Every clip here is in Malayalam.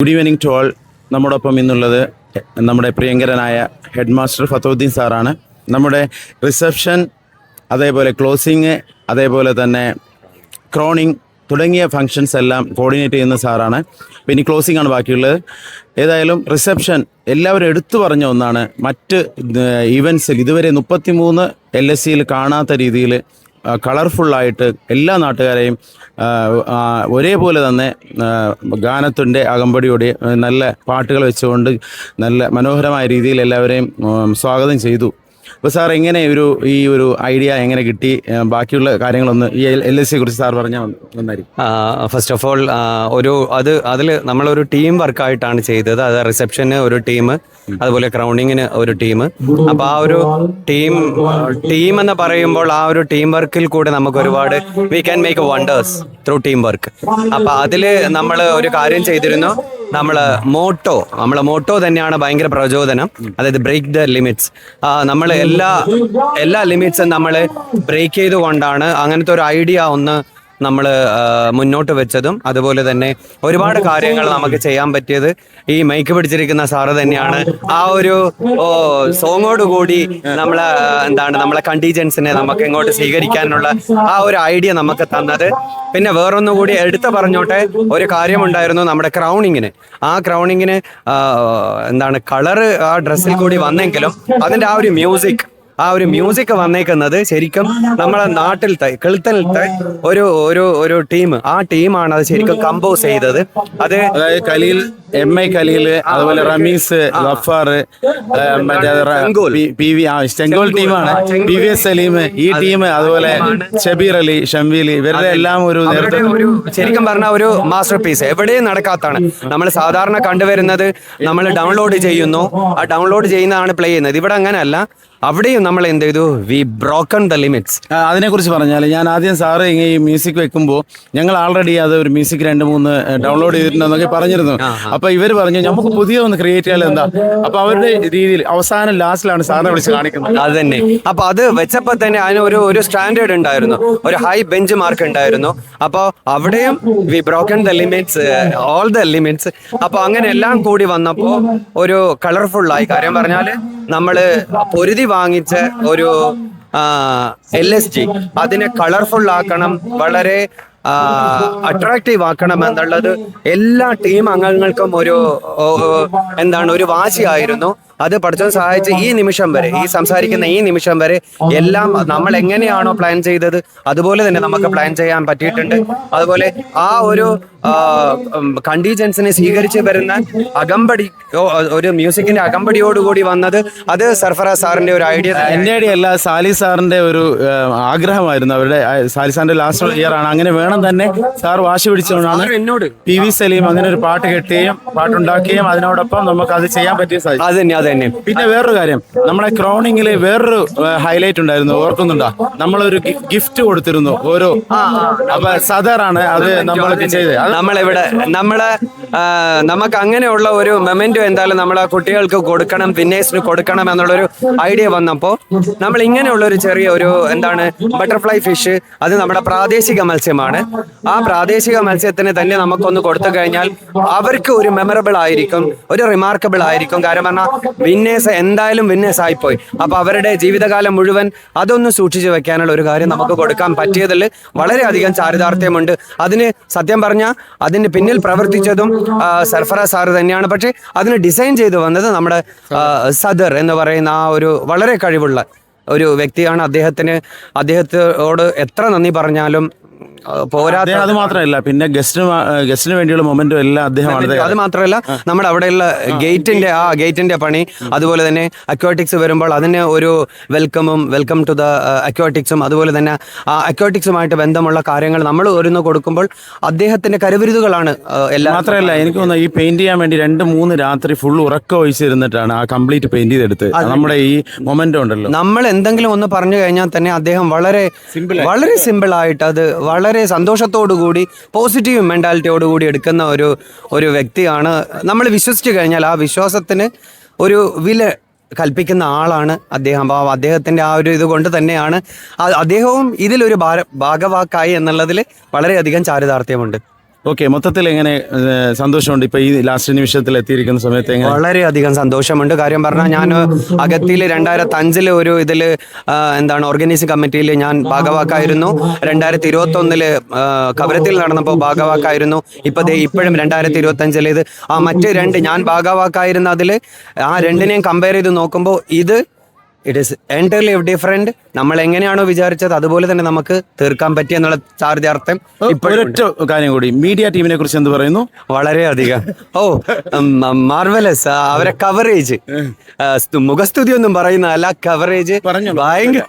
Good evening to all. നമ്മോടൊപ്പം ഇന്നുള്ളത് നമ്മുടെ പ്രിയങ്കരനായ ഹെഡ് മാസ്റ്റർ ഫത്തോദ്ദീൻ സാറാണ്. നമ്മുടെ റിസപ്ഷൻ, അതേപോലെ ക്ലോസിങ്, അതേപോലെ തന്നെ ക്രോണിങ് തുടങ്ങിയ ഫങ്ഷൻസ് എല്ലാം കോർഡിനേറ്റ് ചെയ്യുന്ന സാറാണ്. പിന്നെ ക്ലോസിംഗ് ആണ് ബാക്കിയുള്ളത്. ഏതായാലും റിസപ്ഷൻ എല്ലാവരും എടുത്തു പറഞ്ഞ ഒന്നാണ്. മറ്റ് ഈവൻസിൽ ഇതുവരെ 33 LSCയിൽ കാണാത്ത രീതിയിൽ കളർഫുള്ളായിട്ട് എല്ലാ നാട്ടുകാരെയും ഒരേപോലെ തന്നെ ഗാനത്തിൻ്റെ അകമ്പടിയോടെ നല്ല പാട്ടുകൾ വെച്ചുകൊണ്ട് നല്ല മനോഹരമായ രീതിയിൽ എല്ലാവരെയും സ്വാഗതം ചെയ്തു. അപ്പോൾ സാർ എങ്ങനെ ഈ ഒരു ഐഡിയ എങ്ങനെ കിട്ടി? ബാക്കിയുള്ള കാര്യങ്ങളൊന്ന് ഈ LSCയെ കുറിച്ച് സാർ പറഞ്ഞാൽ നന്നായിരിക്കും. ഫസ്റ്റ് ഓഫ് ഓൾ അതിൽ നമ്മളൊരു ടീം വർക്കായിട്ടാണ് ചെയ്തത്. അത് റിസപ്ഷന് ഒരു ടീം, അതുപോലെ ക്രൗണിങ്ങിന് ഒരു ടീം. അപ്പോൾ ആ ഒരു ടീം എന്ന് പറയുമ്പോൾ ആ ഒരു ടീം വർക്കിൽ കൂടെ നമുക്ക് ഒരുപാട് we can make wonders through team work. അപ്പോൾ അതിൽ നമ്മൾ ഒരു കാര്യം ചെയ്തിരുന്നു. നമ്മളെ മോട്ടോ തന്നെയാണ് ഭയങ്കര പ്രചോദനം. അതായത് ബ്രേക്ക് ദ ലിമിറ്റ്സ്. നമ്മൾ എല്ലാ ലിമിറ്റ്സും നമ്മൾ ബ്രേക്ക് ചെയ്തുകൊണ്ടാണ് അങ്ങനത്തെ ഒരു ഐഡിയ നമ്മൾ മുന്നോട്ട് വെച്ചതും. അതുപോലെ തന്നെ ഒരുപാട് കാര്യങ്ങൾ നമുക്ക് ചെയ്യാൻ പറ്റിയത് ഈ മൈക്ക് പിടിച്ചിരിക്കുന്ന സാറ് തന്നെയാണ്. ആ ഒരു സോങ്ങോട് കൂടി നമ്മളെ കണ്ടീജൻസിനെ നമുക്ക് ഇങ്ങോട്ട് സ്വീകരിക്കാനുള്ള ആ ഒരു ഐഡിയ നമുക്ക് തന്നത്. പിന്നെ വേറൊന്നുകൂടി എടുത്തു പറഞ്ഞോട്ടെ, ഒരു കാര്യമുണ്ടായിരുന്നു നമ്മുടെ ക്രൗണിങ്ങിന്. ആ ക്രൗണിങ്ങിന് കളറ് ആ ഡ്രസ്സിൽ കൂടി വന്നെങ്കിലും അതിൻ്റെ ആ ഒരു മ്യൂസിക് വന്നേക്കുന്നത് ശരിക്കും നമ്മളെ നാട്ടിലത്തെ കിളുത്തലത്തെ ഒരു ടീം, ആ ടീമാണ് അത് ശരിക്കും കമ്പോസ് ചെയ്തത്. അതായത് ഖലീൽ, MI ഖലീൽ, അതുപോലെ റമീസ്, ഗഫാർ, ചെങ്കോൾ ടീമാണ്, PVS സലീം, ഈ ടീം, അതുപോലെ ഷബീർ അലി, ഷംവീൽ, ഇവരുടെ എല്ലാം ഒരു ശരിക്കും പറഞ്ഞ ഒരു മാസ്റ്റർ പീസ്. എവിടെയും നടക്കാത്തതാണ്. നമ്മൾ സാധാരണ കണ്ടുവരുന്നത് നമ്മൾ ഡൗൺലോഡ് ചെയ്യുന്നു, ആ ഡൗൺലോഡ് ചെയ്യുന്നതാണ് പ്ലേ ചെയ്യുന്നത്. ഇവിടെ അങ്ങനെയല്ല. അവിടെയും നമ്മൾ എന്ത് ചെയ്തു, വി ബ്രോക്കൺ ദ ലിമിറ്റ്സ്. അതിനെക്കുറിച്ച് പറഞ്ഞാൽ, ഞാൻ ആദ്യം സാറ് ഈ മ്യൂസിക് വെക്കുമ്പോൾ ഞങ്ങൾ ആൾറെഡി അത് ഒരു മ്യൂസിക് 2-3 ഡൗൺലോഡ് ചെയ്തിട്ടുണ്ടെന്നൊക്കെ പറഞ്ഞിരുന്നു. അപ്പൊ ഇവർ പറഞ്ഞു നമുക്ക് പുതിയ ഒന്ന് ക്രിയേറ്റ് ചെയ്യാൻ എന്താ. അപ്പൊ അവരുടെ രീതിയിൽ അവസാനം ലാസ്റ്റിലാണ് സാറിനെ വിളിച്ച് കാണിക്കുന്നത്. അത് തന്നെ. അപ്പൊ അത് വെച്ചപ്പോ തന്നെ അതിന് ഒരു സ്റ്റാൻഡേർഡ് ഉണ്ടായിരുന്നു, ഒരു ഹൈ ബെഞ്ച് മാർക്ക് ഉണ്ടായിരുന്നു. അപ്പോൾ അവിടെയും we broken the limits, all the limits. അപ്പൊ അങ്ങനെ എല്ലാം കൂടി വന്നപ്പോൾ ഒരു കളർഫുൾ ആയി. കാര്യം പറഞ്ഞാല് നമ്മള് പൊരുതി വാങ്ങിച്ച ഒരു LSG അതിനെ കളർഫുൾ ആക്കണം, വളരെ അട്രാക്റ്റീവ് ആക്കണം എന്നുള്ളത് എല്ലാ ടീം അംഗങ്ങൾക്കും ഒരു വാശിയായിരുന്നു. അത് പഠിച്ചവൻ സഹായിച്ച് ഈ നിമിഷം വരെ, ഈ സംസാരിക്കുന്ന ഈ നിമിഷം വരെ എല്ലാം നമ്മൾ എങ്ങനെയാണോ പ്ലാൻ ചെയ്തത് അതുപോലെ തന്നെ നമുക്ക് പ്ലാൻ ചെയ്യാൻ പറ്റിയിട്ടുണ്ട്. അതുപോലെ ആ ഒരു കണ്ടീജൻസിനെ സ്വീകരിച്ച് വരുന്ന അകമ്പടി, ഒരു മ്യൂസിക്കിന്റെ അകമ്പടിയോടുകൂടി വന്നത് അത് സർഫറാസ് സാറിന്റെ ഒരു ഐഡിയ. എൻ്റെ ഐഡിയ അല്ല, സാലി സാറിന്റെ ഒരു ആഗ്രഹമായിരുന്നു. അവരുടെ സാലി സാറിന്റെ ലാസ്റ്റ് ഇയർ ആണ്. അങ്ങനെ വേണം തന്നെ സാർ വാശി പിടിച്ചുകൊണ്ടാണ് എന്നോട് PV സലീം അങ്ങനെ ഒരു പാട്ട് കെട്ടുകയും പാട്ടുണ്ടാക്കുകയും അതിനോടൊപ്പം നമുക്ക് അത് ചെയ്യാൻ പറ്റിയ സാധിക്കും. പിന്നെ വേറൊരു കാര്യം, നമ്മളെ ക്രൗണിങ്ങില് വേറൊരു ഹൈലൈറ്റ് ഉണ്ടായിരുന്നു, ഓർക്കുന്നുണ്ടോ? നമ്മളൊരു ഗിഫ്റ്റ് കൊടുത്തിരുന്നു ഓരോ. അപ്പൊ സദറാണ് അത് നമ്മളൊക്കെ ചെയ്തത്. നമുക്ക് അങ്ങനെയുള്ള ഒരു മൊമെന്റോ എന്തായാലും നമ്മളെ കുട്ടികൾക്ക് കൊടുക്കണം, വിന്നേഴ്സിന് കൊടുക്കണം എന്നുള്ളൊരു ഐഡിയ വന്നപ്പോൾ നമ്മൾ ഇങ്ങനെയുള്ള ഒരു ചെറിയ ബട്ടർഫ്ലൈ ഫിഷ്, അത് നമ്മുടെ പ്രാദേശിക മത്സ്യമാണ്. ആ പ്രാദേശിക മത്സ്യത്തിന് തന്നെ നമുക്കൊന്ന് കൊടുത്തു കഴിഞ്ഞാൽ അവർക്ക് ഒരു മെമ്മറബിൾ ആയിരിക്കും, ഒരു റിമാർക്കബിൾ ആയിരിക്കും. കാരണം പറഞ്ഞാൽ വിന്നേഴ്സ് എന്തായാലും വിന്നേഴ്സ് ആയിപ്പോയി. അപ്പൊ അവരുടെ ജീവിതകാലം മുഴുവൻ അതൊന്ന് സൂക്ഷിച്ചു വെക്കാനുള്ള ഒരു കാര്യം നമുക്ക് കൊടുക്കാൻ പറ്റിയതിൽ വളരെയധികം ചാരിതാർത്ഥ്യമുണ്ട്. അതിന് സത്യം പറഞ്ഞാൽ അതിന് പിന്നിൽ പ്രവർത്തിച്ചതും സർഫറാസ് സാറ് തന്നെയാണ്. പക്ഷെ അതിന് ഡിസൈൻ ചെയ്തു വന്നത് നമ്മുടെ സദർ എന്ന് പറയുന്ന ആ ഒരു വളരെ കഴിവുള്ള ഒരു വ്യക്തിയാണ്. അദ്ദേഹത്തോട് എത്ര നന്ദി പറഞ്ഞാലും പോരാതെ. അത് മാത്രമല്ല, പിന്നെ ഗസ്റ്റിന് വേണ്ടിയുള്ള മൊമെന്റും എല്ലാം അദ്ദേഹമാണ്. അത് മാത്രമല്ല, നമ്മുടെ അവിടെയുള്ള ഗേറ്റിന്റെ പണി, അതുപോലെ തന്നെ അക്വാട്ടിക്സ് വരുമ്പോൾ അതിന് ഒരു വെൽക്കം ടു ദ അക്വാട്ടിക്സും, അതുപോലെ തന്നെ ആ അക്വാട്ടിക്സുമായിട്ട് ബന്ധമുള്ള കാര്യങ്ങൾ നമ്മൾ ഒരുന്ന് കൊടുക്കുമ്പോൾ അദ്ദേഹത്തിന്റെ കരുവിരുതുകളാണ് എല്ലാം. മാത്രമല്ല, എനിക്ക് തോന്നുന്നു ഈ പെയിന്റ് ചെയ്യാൻ വേണ്ടി 2-3 രാത്രി ഫുൾ ഉറക്കം ഒഴിച്ചിരുന്നിട്ടാണ് ആ കംപ്ലീറ്റ് പെയിന്റ് ചെയ്തെടുത്ത്. നമ്മുടെ ഈ മൊമെന്റോ ഉണ്ടല്ലോ, നമ്മൾ എന്തെങ്കിലും ഒന്ന് പറഞ്ഞു കഴിഞ്ഞാൽ തന്നെ അദ്ദേഹം വളരെ സിമ്പിൾ ആയിട്ട് അത് വളരെ സന്തോഷത്തോടുകൂടി പോസിറ്റീവ് മെന്റാലിറ്റിയോടുകൂടി എടുക്കുന്ന ഒരു വ്യക്തിയാണ്. നമ്മൾ വിശ്വസിച്ചു കഴിഞ്ഞാൽ ആ വിശ്വാസത്തിന് ഒരു വില കൽപ്പിക്കുന്ന ആളാണ് അദ്ദേഹം. അപ്പോൾ അദ്ദേഹത്തിൻ്റെ ആ ഒരു ഇതുകൊണ്ട് തന്നെയാണ് അദ്ദേഹവും ഇതിലൊരു ഭാഗവാക്കായി എന്നുള്ളതിൽ വളരെയധികം ചാരിതാർത്ഥ്യമുണ്ട്. ഓക്കെ, മൊത്തത്തിൽ എങ്ങനെ സന്തോഷമുണ്ട് ഇപ്പൊ ഈ ലാസ്റ്റ് നിമിഷത്തിൽ എത്തിയിരിക്കുന്ന സമയത്ത് എങ്ങനെ? വളരെയധികം സന്തോഷമുണ്ട്. കാര്യം പറഞ്ഞാൽ ഞാൻ അഗത്തിയിൽ 2005 ഒരു ഇതിൽ എന്താണ് ഓർഗനൈസിംഗ് കമ്മിറ്റിയിൽ ഞാൻ ഭാഗവാക്കായിരുന്നു. 2021 കവരത്തിൽ നടന്നപ്പോൾ ഭാഗവാക്കായിരുന്നു. ഇപ്പോഴും 2025 ഇത് മറ്റ് രണ്ട് ഞാൻ ഭാഗവാക്കായിരുന്ന അതിൽ ആ രണ്ടിനെയും കമ്പയർ ചെയ്ത് നോക്കുമ്പോൾ ഇറ്റ് ഈസ് എൻറ്റയർലി ഡിഫറെന്റ്. നമ്മൾ എങ്ങനെയാണോ വിചാരിച്ചത് അതുപോലെ തന്നെ നമുക്ക് തീർക്കാൻ പറ്റിയെന്നുള്ള ചാർജാർത്ഥം ഒരൊറ്റ കാര്യം കൂടി, മീഡിയ ടീമിനെ കുറിച്ച് എന്ത് പറയുന്നു? വളരെയധികം മാർവലസ്. അവരെ കവറേജ്, മുഖസ്തുതി ഒന്നും പറയുന്നതല്ല, കവറേജ് ഭയങ്കര.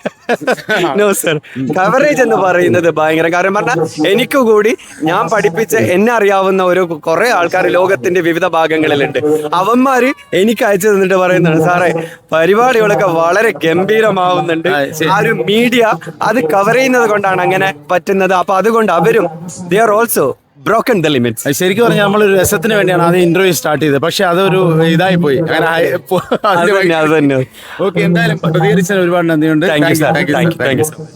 നോ സർ, കവറേജ് എന്ന് പറയുന്നത് ഭയങ്കര. കാരണം പറഞ്ഞാൽ എനിക്ക് കൂടി ഞാൻ പഠിപ്പിച്ച എന്നെ അറിയാവുന്ന ഒരു കുറെ ആൾക്കാർ ലോകത്തിന്റെ വിവിധ ഭാഗങ്ങളിലുണ്ട്. അവന്മാര് എനിക്ക് അയച്ചു തന്നിട്ട് പറയുന്നതാണ്, സാറേ പരിപാടികളൊക്കെ വളരെ ഗംഭീരമാവുന്നുണ്ട്. ആ ഒരു മീഡിയ അത് കവർ ചെയ്യുന്നത് കൊണ്ടാണ് അങ്ങനെ പറ്റുന്നത്. അപ്പൊ അതുകൊണ്ട് അവരും they are also broken the limits. ശരിക്കും പറഞ്ഞാൽ നമ്മളൊരു രസത്തിന് വേണ്ടിയാണ് ആദ്യം ഇന്റർവ്യൂ സ്റ്റാർട്ട് ചെയ്തത്, പക്ഷെ അതൊരു ഇതായി പോയി. അത് തന്നെ. ഓക്കെ, എന്തായാലും പ്രതികരിച്ചതിന് ഒരുപാട് നന്ദിയുണ്ട്. Thank you sir.